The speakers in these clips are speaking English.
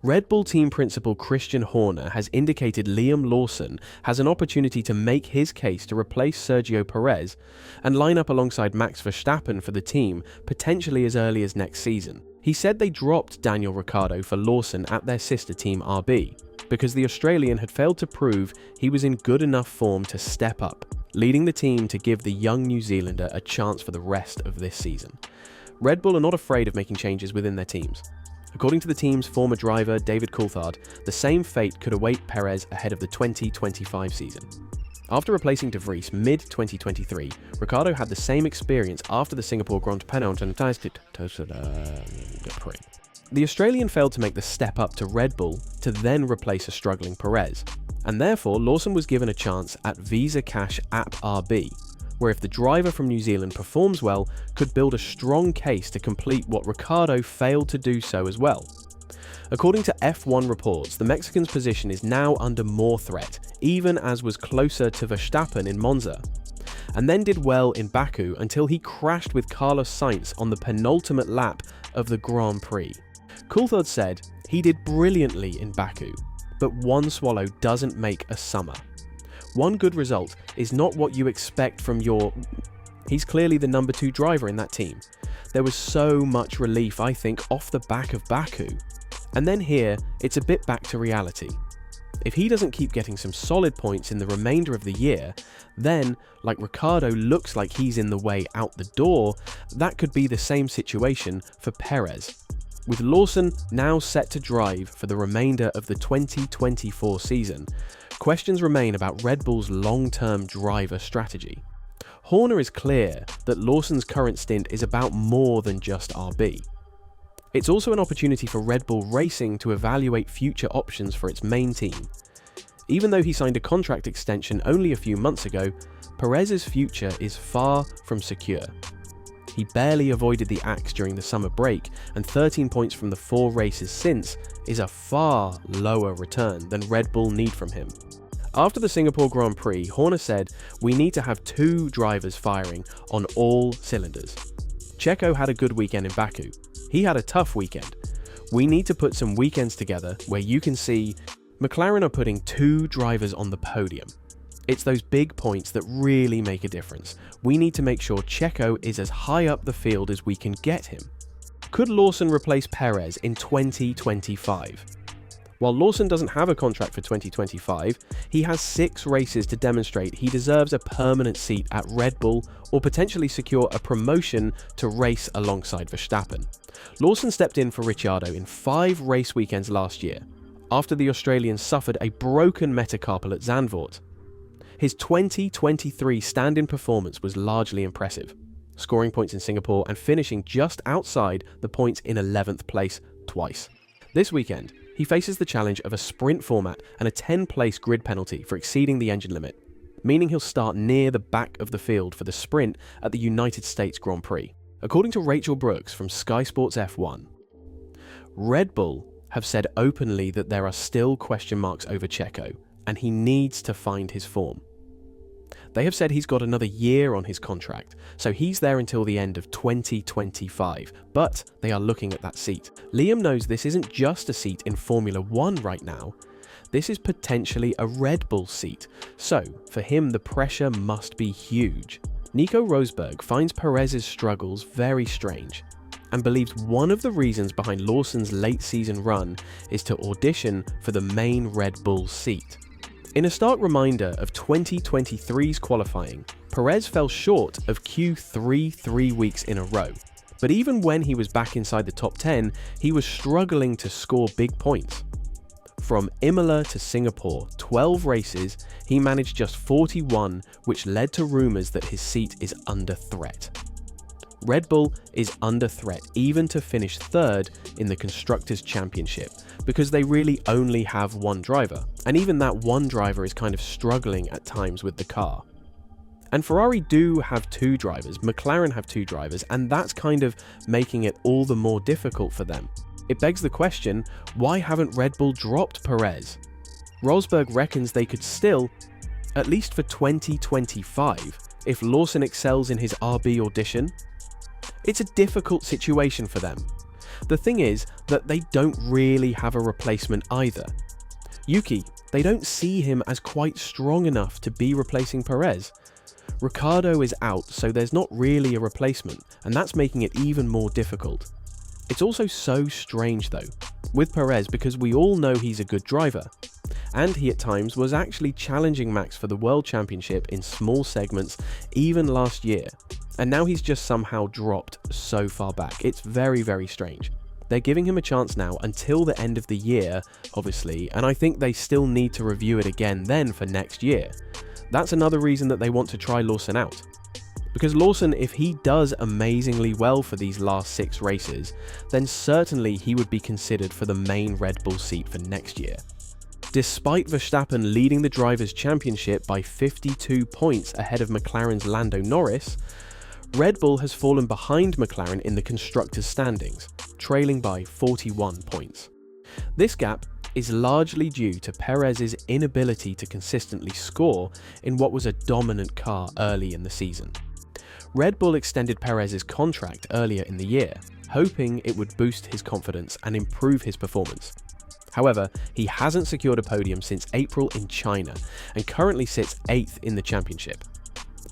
Red Bull team principal Christian Horner has indicated Liam Lawson has an opportunity to make his case to replace Sergio Perez and line up alongside Max Verstappen for the team potentially as early as next season. He said they dropped Daniel Ricciardo for Lawson at their sister team RB because the Australian had failed to prove he was in good enough form to step up, leading the team to give the young New Zealander a chance for the rest of this season. Red Bull are not afraid of making changes within their teams. According to the team's former driver David Coulthard, the same fate could await Perez ahead of the 2025 season. After replacing De Vries mid-2023, Ricciardo had the same experience after the Singapore Grand Prix. The Australian failed to make the step up to Red Bull to then replace a struggling Perez, and therefore Lawson was given a chance at Visa Cash App RB, where if the driver from New Zealand performs well, could build a strong case to complete what Ricciardo failed to do so as well. According to F1 reports, the Mexican's position is now under more threat, even as was closer to Verstappen in Monza, and then did well in Baku until he crashed with Carlos Sainz on the penultimate lap of the Grand Prix. Coulthard said, "He did brilliantly in Baku, but one swallow doesn't make a summer. One good result is not what you expect from your..." He's clearly the number 2 driver in that team. There was so much relief, I think, off the back of Baku. And then here, it's a bit back to reality. If he doesn't keep getting some solid points in the remainder of the year, then, like Ricciardo looks like he's in the way out the door, that could be the same situation for Perez. With Lawson now set to drive for the remainder of the 2024 season, questions remain about Red Bull's long-term driver strategy. Horner is clear that Lawson's current stint is about more than just RB. It's also an opportunity for Red Bull Racing to evaluate future options for its main team. Even though he signed a contract extension only a few months ago, Perez's future is far from secure. He barely avoided the axe during the summer break, and 13 points from the 4 races since is a far lower return than Red Bull need from him. After the Singapore Grand Prix, Horner said, "We need to have 2 drivers firing on all cylinders." Checo had a good weekend in Baku. He had a tough weekend. We need to put some weekends together where you can see McLaren are putting 2 drivers on the podium. It's those big points that really make a difference. We need to make sure Checo is as high up the field as we can get him. Could Lawson replace Perez in 2025? While Lawson doesn't have a contract for 2025, he has 6 races to demonstrate he deserves a permanent seat at Red Bull or potentially secure a promotion to race alongside Verstappen. Lawson stepped in for Ricciardo in 5 race weekends last year, after the Australian suffered a broken metacarpal at Zandvoort. His 2023 stand-in performance was largely impressive, scoring points in Singapore and finishing just outside the points in 11th place twice. This weekend, he faces the challenge of a sprint format and a 10-place grid penalty for exceeding the engine limit, meaning he'll start near the back of the field for the sprint at the United States Grand Prix. According to Rachel Brooks from Sky Sports F1, Red Bull have said openly that there are still question marks over Checo, and he needs to find his form. They have said he's got another year on his contract, so he's there until the end of 2025, but they are looking at that seat. Liam knows this isn't just a seat in Formula 1 right now, this is potentially a Red Bull seat, so for him the pressure must be huge. Nico Rosberg finds Perez's struggles very strange, and believes one of the reasons behind Lawson's late season run is to audition for the main Red Bull seat. In a stark reminder of 2023's qualifying, Perez fell short of Q3 3 weeks in a row, but even when he was back inside the top 10, he was struggling to score big points. From Imola to Singapore, 12 races, he managed just 41, which led to rumours that his seat is under threat. Red Bull is under threat even to finish 3rd in the Constructors' Championship, because they really only have 1 driver, and even that 1 driver is kind of struggling at times with the car. And Ferrari do have 2 drivers, McLaren have 2 drivers, and that's kind of making it all the more difficult for them. It begs the question, why haven't Red Bull dropped Perez? Rosberg reckons they could still, at least for 2025, if Lawson excels in his RB audition. It's a difficult situation for them. The thing is that they don't really have a replacement either. Yuki, they don't see him as quite strong enough to be replacing Perez. Ricciardo is out, so there's not really a replacement, and that's making it even more difficult. It's also so strange though, with Perez, because we all know he's a good driver, and he at times was actually challenging Max for the World Championship in small segments even last year, and now he's just somehow dropped so far back. It's very, very strange. They're giving him a chance now until the end of the year, obviously, and I think they still need to review it again then for next year. That's another reason that they want to try Lawson out. Because Lawson, if he does amazingly well for these last 6 races, then certainly he would be considered for the main Red Bull seat for next year. Despite Verstappen leading the Drivers' Championship by 52 points ahead of McLaren's Lando Norris, Red Bull has fallen behind McLaren in the Constructors' standings, trailing by 41 points. This gap is largely due to Perez's inability to consistently score in what was a dominant car early in the season. Red Bull extended Perez's contract earlier in the year, hoping it would boost his confidence and improve his performance. However, he hasn't secured a podium since April in China and currently sits 8th in the championship.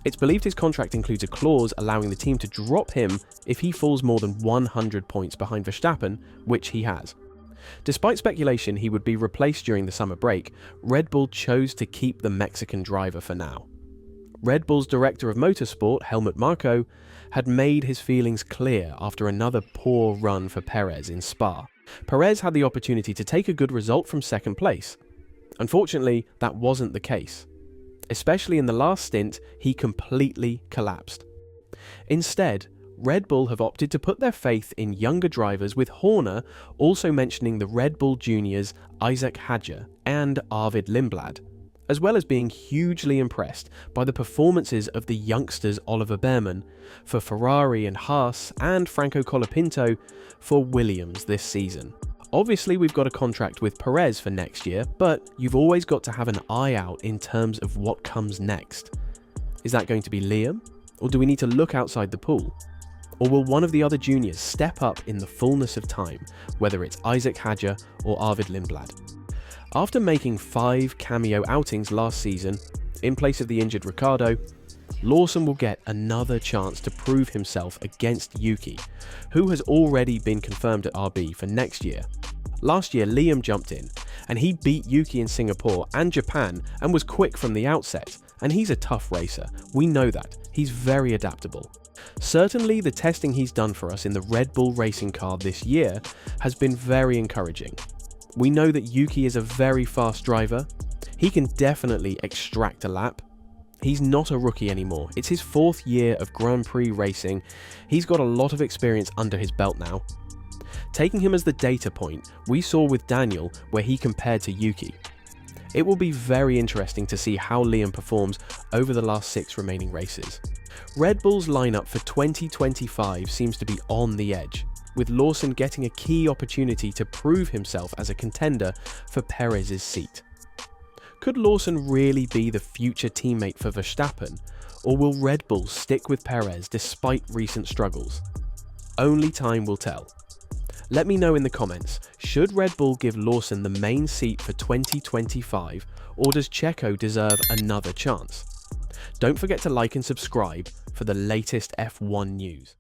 It's believed his contract includes a clause allowing the team to drop him if he falls more than 100 points behind Verstappen, which he has. Despite speculation he would be replaced during the summer break, Red Bull chose to keep the Mexican driver for now. Red Bull's director of motorsport, Helmut Marko, had made his feelings clear after another poor run for Perez in Spa. Perez had the opportunity to take a good result from second place. Unfortunately, that wasn't the case. Especially in the last stint, he completely collapsed. Instead, Red Bull have opted to put their faith in younger drivers, with Horner also mentioning the Red Bull Juniors Isaac Hadjar and Arvid Lindblad, as well as being hugely impressed by the performances of the youngsters Oliver Behrman for Ferrari and Haas, and Franco Colapinto for Williams this season. Obviously, we've got a contract with Perez for next year, but you've always got to have an eye out in terms of what comes next. Is that going to be Liam? Or do we need to look outside the pool? Or will one of the other juniors step up in the fullness of time, whether it's Isaac Hadjar or Arvid Lindblad? After making 5 cameo outings last season, in place of the injured Ricciardo, Lawson will get another chance to prove himself against Yuki, who has already been confirmed at RB for next year. Last year, Liam jumped in, and he beat Yuki in Singapore and Japan and was quick from the outset, and he's a tough racer. We know that. He's very adaptable. Certainly, the testing he's done for us in the Red Bull racing car this year has been very encouraging. We know that Yuki is a very fast driver. He can definitely extract a lap. He's not a rookie anymore. It's his 4th year of Grand Prix racing. He's got a lot of experience under his belt now. Taking him as the data point, we saw with Daniel where he compared to Yuki. It will be very interesting to see how Liam performs over the last 6 remaining races. Red Bull's lineup for 2025 seems to be on the edge, with Lawson getting a key opportunity to prove himself as a contender for Perez's seat. Could Lawson really be the future teammate for Verstappen, or will Red Bull stick with Perez despite recent struggles? Only time will tell. Let me know in the comments, should Red Bull give Lawson the main seat for 2025, or does Checo deserve another chance? Don't forget to like and subscribe for the latest F1 news.